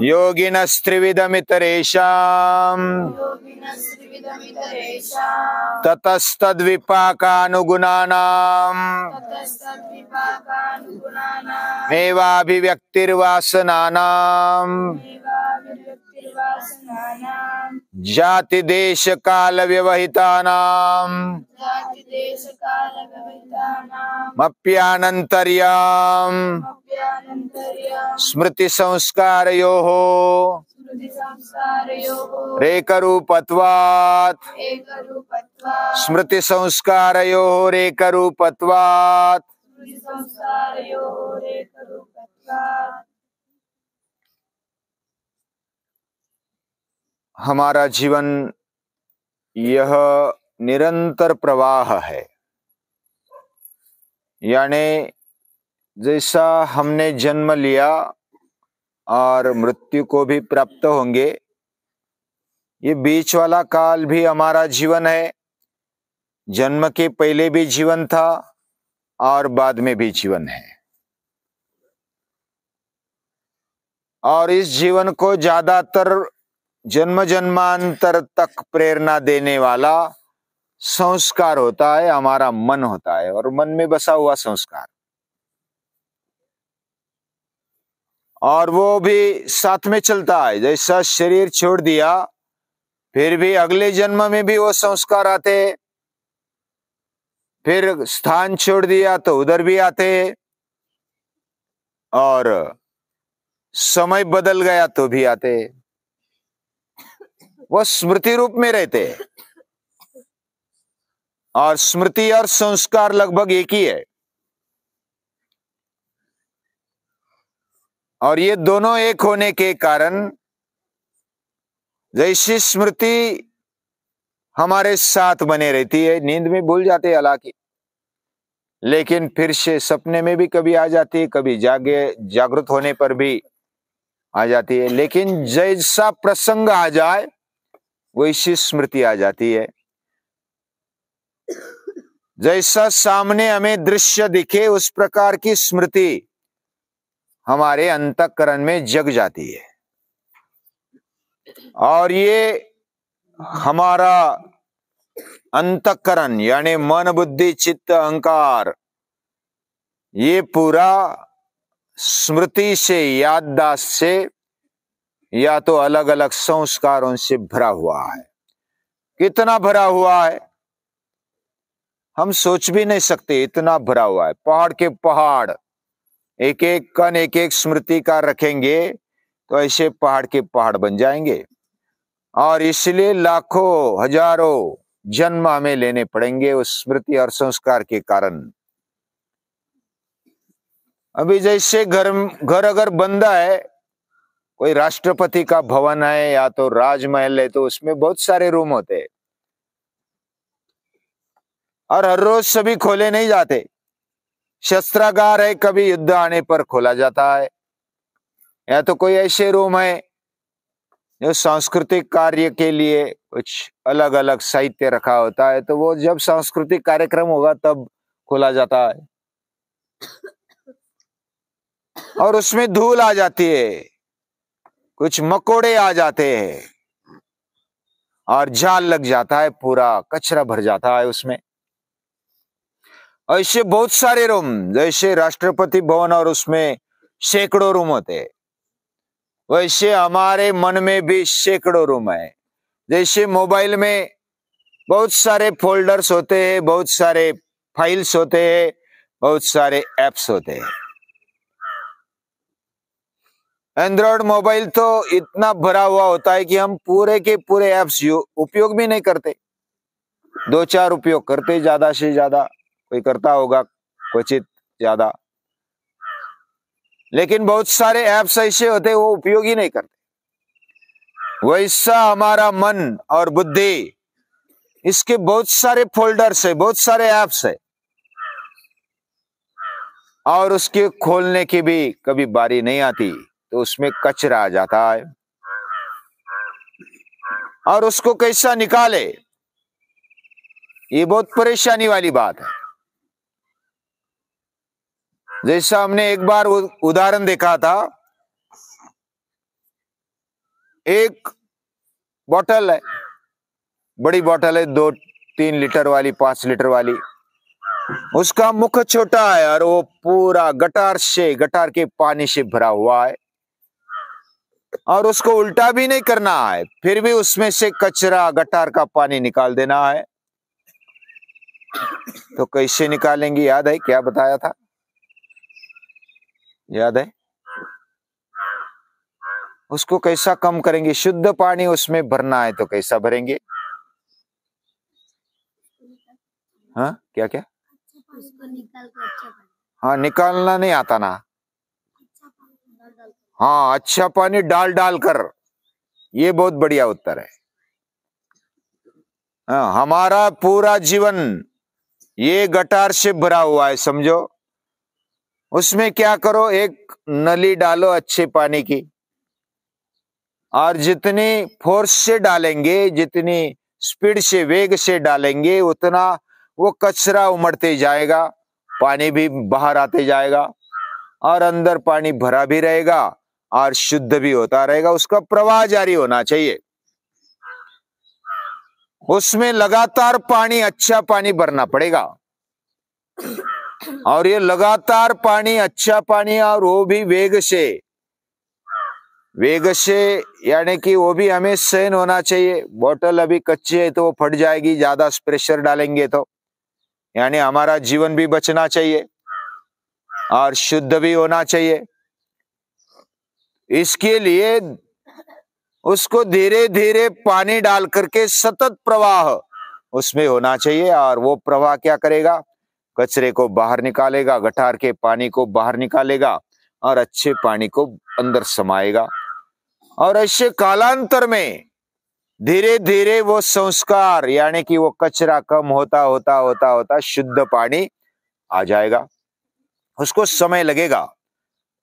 योगिनस्त्रिविधमितरेषाम् ततस्तद्विपाकानुगुणानाम् मेवाभिव्यक्तिर्वासनानाम् जाति देश काल व्यवहितानाम् मप्यानन्तर्याम् स्मृति संस्कारयोः रेकरूपत्वात् स्मृति संस्कारयोः रेकरूपत्वात् हमारा जीवन यह निरंतर प्रवाह है, यानी जैसा हमने जन्म लिया और मृत्यु को भी प्राप्त होंगे, ये बीच वाला काल भी हमारा जीवन है। जन्म के पहले भी जीवन था और बाद में भी जीवन है। और इस जीवन को ज्यादातर जन्म जन्मांतर तक प्रेरणा देने वाला संस्कार होता है, हमारा मन होता है, और मन में बसा हुआ संस्कार। और वो भी साथ में चलता है। जैसा शरीर छोड़ दिया फिर भी अगले जन्म में भी वो संस्कार आते, फिर स्थान छोड़ दिया तो उधर भी आते, और समय बदल गया तो भी आते। वो स्मृति रूप में रहते हैं, और स्मृति और संस्कार लगभग एक ही है। और ये दोनों एक होने के कारण जैसी स्मृति हमारे साथ बने रहती है, नींद में भूल जाते हैं हालांकि, लेकिन फिर से सपने में भी कभी आ जाती है, कभी जागृत होने पर भी आ जाती है। लेकिन जैसा प्रसंग आ जाए वैसी स्मृति आ जाती है। जैसा सामने हमें दृश्य दिखे उस प्रकार की स्मृति हमारे अंतःकरण में जग जाती है। और ये हमारा अंतःकरण यानी मन बुद्धि चित्त अहंकार, ये पूरा स्मृति से, याददाश्त से, या तो अलग अलग संस्कारों से भरा हुआ है। कितना भरा हुआ है हम सोच भी नहीं सकते, इतना भरा हुआ है। पहाड़ के पहाड़, एक एक कण एक एक स्मृति का रखेंगे तो ऐसे पहाड़ के पहाड़ बन जाएंगे। और इसलिए लाखों हजारों जन्म हमें लेने पड़ेंगे उस स्मृति और संस्कार के कारण। अभी जैसे घर अगर बंदा है, कोई राष्ट्रपति का भवन है या तो राजमहल है, तो उसमें बहुत सारे रूम होते हैं और हर रोज सभी खोले नहीं जाते। शस्त्रागार है, कभी युद्ध आने पर खोला जाता है। या तो कोई ऐसे रूम है जो सांस्कृतिक कार्य के लिए कुछ अलग अलग साहित्य रखा होता है, तो वो जब सांस्कृतिक कार्यक्रम होगा तब खोला जाता है। और उसमें धूल आ जाती है, कुछ मकोड़े आ जाते हैं और जाल लग जाता है, पूरा कचरा भर जाता है उसमें। ऐसे बहुत सारे रूम, जैसे राष्ट्रपति भवन और उसमें सैकड़ों रूम होते हैं, वैसे हमारे मन में भी सैकड़ों रूम है। जैसे मोबाइल में बहुत सारे फोल्डर्स होते हैं, बहुत सारे फाइल्स होते हैं, बहुत सारे एप्स होते हैं। एंड्रॉयड मोबाइल तो इतना भरा हुआ होता है कि हम पूरे के पूरे एप्स उपयोग भी नहीं करते। 2-4 उपयोग करते, ज्यादा से ज्यादा कोई करता होगा, क्वचित ज्यादा, लेकिन बहुत सारे ऐप्स ऐसे होते हैं वो उपयोग ही नहीं करते। वैसा हमारा मन और बुद्धि, इसके बहुत सारे फोल्डर्स है, बहुत सारे ऐप्स है, और उसके खोलने की भी कभी बारी नहीं आती, तो उसमें कचरा आ जाता है। और उसको कैसा निकाले, ये बहुत परेशानी वाली बात है। जैसा हमने एक बार उदाहरण देखा था, एक बोतल है, बड़ी बोतल है, 2-3 लीटर वाली, 5 लीटर वाली, उसका मुख छोटा है और वो पूरा गटार के पानी से भरा हुआ है और उसको उल्टा भी नहीं करना है, फिर भी उसमें से कचरा, गटार का पानी निकाल देना है। तो कैसे निकालेंगे? याद है क्या बताया था? याद है? उसको कैसा कम करेंगे? शुद्ध पानी उसमें भरना है तो कैसा भरेंगे? हाँ, क्या क्या? उसको निकाल कर अच्छा पानी। हाँ, निकालना नहीं आता ना। हाँ, अच्छा पानी डाल डाल कर, ये बहुत बढ़िया उत्तर है। हाँ, हमारा पूरा जीवन ये गटार से भरा हुआ है, समझो। उसमें क्या करो, एक नली डालो अच्छे पानी की, और जितनी फोर्स से डालेंगे, जितनी स्पीड से, वेग से डालेंगे, उतना वो कचरा उमड़ते जाएगा, पानी भी बाहर आते जाएगा और अंदर पानी भरा भी रहेगा और शुद्ध भी होता रहेगा। उसका प्रवाह जारी होना चाहिए। उसमें लगातार पानी, अच्छा पानी भरना पड़ेगा, और ये लगातार पानी, अच्छा पानी, और वो भी वेग से, यानी कि वो भी हमें सहन होना चाहिए। बोतल अभी कच्ची है तो वो फट जाएगी, ज्यादा प्रेशर डालेंगे तो, यानी हमारा जीवन भी बचना चाहिए और शुद्ध भी होना चाहिए। इसके लिए उसको धीरे धीरे पानी डाल करके सतत प्रवाह उसमें होना चाहिए, और वो प्रवाह क्या करेगा? कचरे को बाहर निकालेगा, गटार के पानी को बाहर निकालेगा और अच्छे पानी को अंदर समाएगा। और ऐसे कालांतर में धीरे धीरे वो संस्कार, यानी कि वो कचरा कम होता होता होता होता शुद्ध पानी आ जाएगा। उसको समय लगेगा,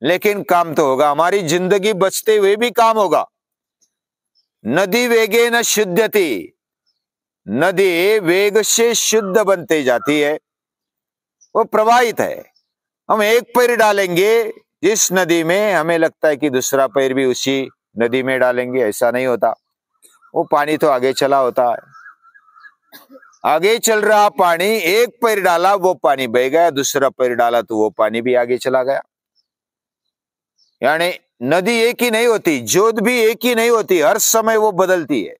लेकिन काम तो होगा। हमारी जिंदगी बचते हुए भी काम होगा। नदी वेगे न शुद्धति, नदी वेग से शुद्ध बनते जाती है, वो प्रवाहित है। हम एक पैर डालेंगे जिस नदी में, हमें लगता है कि दूसरा पैर भी उसी नदी में डालेंगे, ऐसा नहीं होता। वो पानी तो आगे चला होता है, आगे चल रहा पानी, एक पैर डाला वो पानी बह गया, दूसरा पैर डाला तो वो पानी भी आगे चला गया। यानी नदी एक ही नहीं होती, जोत भी एक ही नहीं होती, हर समय वो बदलती है।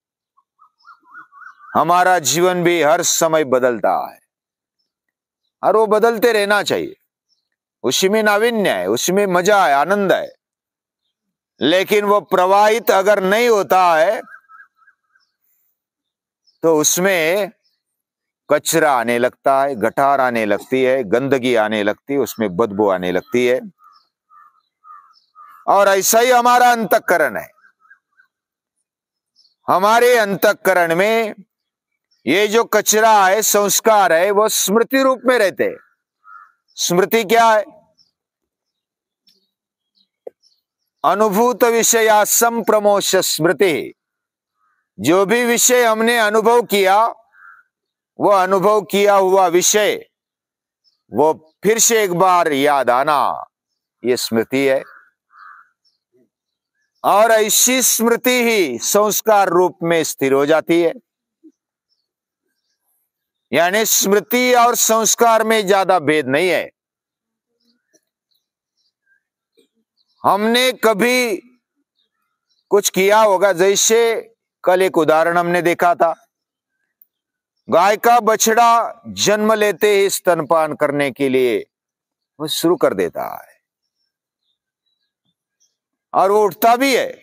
हमारा जीवन भी हर समय बदलता है और वो बदलते रहना चाहिए। उसी में नाविन्य है, उसी में मजा है, आनंद है। लेकिन वो प्रवाहित अगर नहीं होता है तो उसमें कचरा आने लगता है, गटार आने लगती है, गंदगी आने लगती है, उसमें बदबू आने लगती है। और ऐसा ही हमारा अंतःकरण है। हमारे अंतःकरण में ये जो कचरा है, संस्कार है, वो स्मृति रूप में रहते हैं। स्मृति क्या है? अनुभूत विषया संप्रमोश स्मृति। जो भी विषय हमने अनुभव किया, वो अनुभव किया हुआ विषय वो फिर से एक बार याद आना, ये स्मृति है। और ऐसी स्मृति ही संस्कार रूप में स्थिर हो जाती है। यानी स्मृति और संस्कार में ज्यादा भेद नहीं है। हमने कभी कुछ किया होगा, जैसे कल एक उदाहरण हमने देखा था, गाय का बछड़ा जन्म लेते ही स्तनपान करने के लिए वो शुरू कर देता है और वो उठता भी है।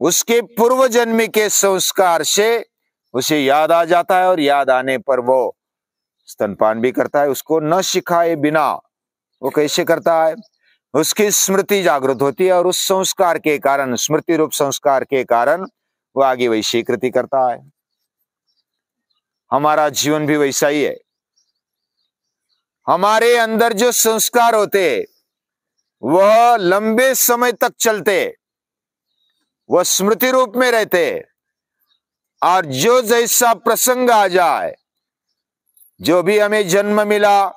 उसके पूर्व जन्म के संस्कार से उसे याद आ जाता है और याद आने पर वो स्तनपान भी करता है। उसको न सिखाए बिना वो कैसे करता है? उसकी स्मृति जागृत होती है और उस संस्कार के कारण, स्मृति रूप संस्कार के कारण वो आगे वैसी कृति करता है। हमारा जीवन भी वैसा ही है। हमारे अंदर जो संस्कार होते हैं वह लंबे समय तक चलते, वह स्मृति रूप में रहते, और जो जैसा प्रसंग आ जाए, जो भी हमें जन्म मिला,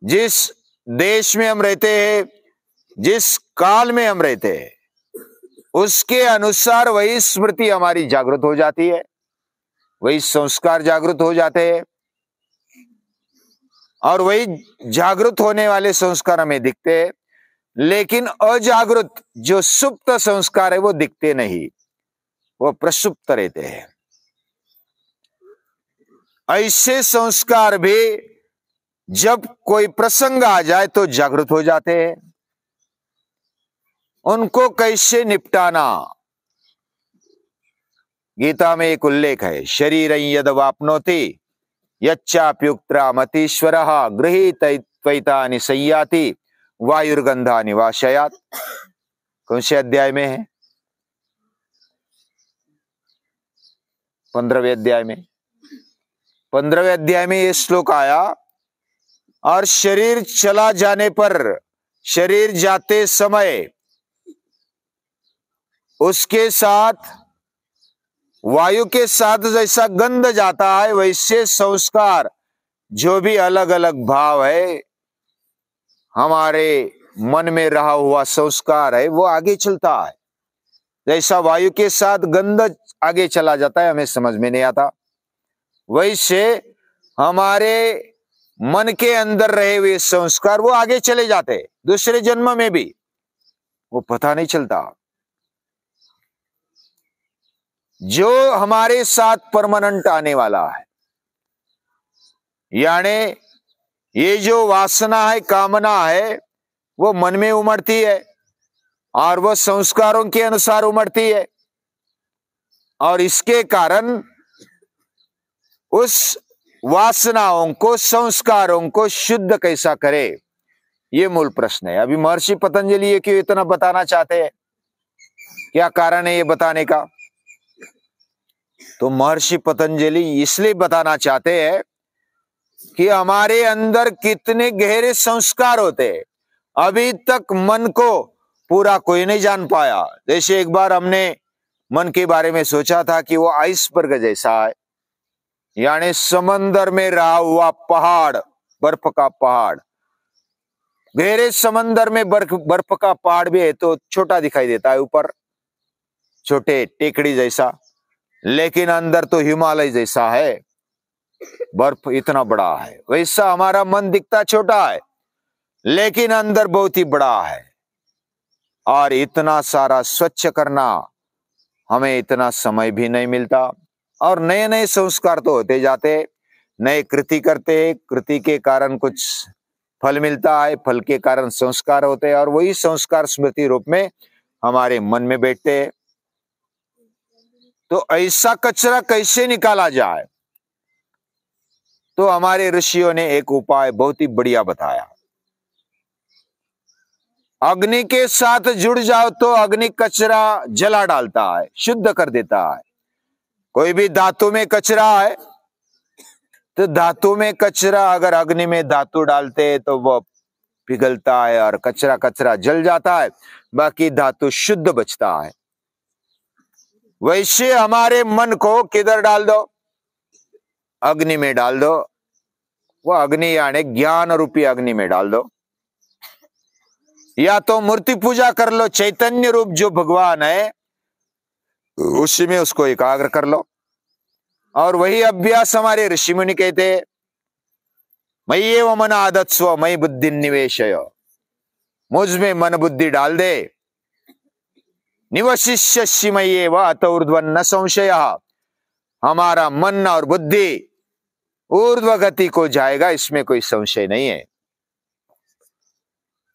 जिस देश में हम रहते हैं, जिस काल में हम रहते हैं, उसके अनुसार वही स्मृति हमारी जागृत हो जाती है, वही संस्कार जागृत हो जाते हैं, और वही जागृत होने वाले संस्कार हमें दिखते हैं। लेकिन अजागृत जो सुप्त संस्कार है वो दिखते नहीं, वो प्रसुप्त रहते हैं। ऐसे संस्कार भी जब कोई प्रसंग आ जाए तो जागृत हो जाते हैं। उनको कैसे निपटाना, गीता में एक उल्लेख है, शरीर यद वापनोति यच्चाप्युक्तमतीश्वरः गृहीत्वैतानि संयाति वायुर्गंधानि वाशयात्। कौन से अध्याय में है? 15वें अध्याय में। 15वें अध्याय में ये श्लोक आया, और शरीर चला जाने पर, शरीर जाते समय उसके साथ वायु के साथ जैसा गंध जाता है, वैसे संस्कार जो भी अलग अलग भाव है, हमारे मन में रहा हुआ संस्कार है, वो आगे चलता है। जैसा वायु के साथ गंध आगे चला जाता है, हमें समझ में नहीं आता, वैसे हमारे मन के अंदर रहे हुए संस्कार वो आगे चले जाते, दूसरे जन्म में भी, वो पता नहीं चलता। जो हमारे साथ परमानेंट आने वाला है, यानी ये जो वासना है, कामना है, वो मन में उमड़ती है और वो संस्कारों के अनुसार उमड़ती है, और इसके कारण उस वासनाओं को, संस्कारों को शुद्ध कैसा करे, ये मूल प्रश्न है। अभी महर्षि पतंजलि ये क्यों इतना बताना चाहते हैं, क्या कारण है ये बताने का? तो महर्षि पतंजलि इसलिए बताना चाहते हैं कि हमारे अंदर कितने गहरे संस्कार होते हैं, अभी तक मन को पूरा कोई नहीं जान पाया। जैसे एक बार हमने मन के बारे में सोचा था कि वो आइसबर्ग जैसा है, यानी समंदर में रहा हुआ पहाड़, बर्फ का पहाड़। गहरे समंदर में बर्फ का पहाड़ भी है तो छोटा दिखाई देता है, ऊपर छोटे टेकड़ी जैसा, लेकिन अंदर तो हिमालय जैसा है, बर्फ इतना बड़ा है। वैसा हमारा मन दिखता छोटा है, लेकिन अंदर बहुत ही बड़ा है। और इतना सारा स्वच्छ करना हमें इतना समय भी नहीं मिलता, और नए नए संस्कार तो होते जाते, नए कृति करते, कृति के कारण कुछ फल मिलता है, फल के कारण संस्कार होते हैं, और वही संस्कार स्मृति रूप में हमारे मन में बैठते हैं। तो ऐसा कचरा कैसे निकाला जाए? तो हमारे ऋषियों ने एक उपाय बहुत ही बढ़िया बताया। अग्नि के साथ जुड़ जाओ तो अग्नि कचरा जला डालता है, शुद्ध कर देता है। कोई भी धातु में कचरा है तो धातु में कचरा अगर अग्नि में धातु डालते हैं तो वो पिघलता है और कचरा कचरा जल जाता है, बाकी धातु शुद्ध बचता है। वैसे हमारे मन को किधर डाल दो? अग्नि में डाल दो। वो अग्नि यानी ज्ञान रूपी अग्नि में डाल दो, या तो मूर्ति पूजा कर लो, चैतन्य रूप जो भगवान है उसी में उसको एकाग्र कर लो। और वही अभ्यास हमारे ऋषि मुनि कहते हैं, मयि एव मन आदत्स्व मयि बुद्धि निवेशय, मुझ में मन बुद्धि डाल दे, निवशिष्यसि मयि एव अत ऊर्ध्वन्न संशयः, हमारा मन और बुद्धि ऊर्ध्व गति को जाएगा, इसमें कोई संशय नहीं है।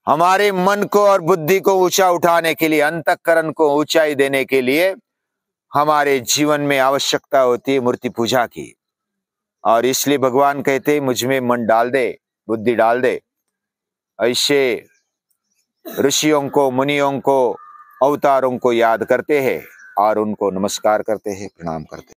हमारे मन को और बुद्धि को ऊंचा उठाने के लिए, अंतःकरण को ऊंचाई देने के लिए हमारे जीवन में आवश्यकता होती है मूर्ति पूजा की। और इसलिए भगवान कहते हैं मुझ में मन डाल दे, बुद्धि डाल दे। ऐसे ऋषियों को, मुनियों को, अवतारों को याद करते हैं और उनको नमस्कार करते हैं, प्रणाम करते हैं।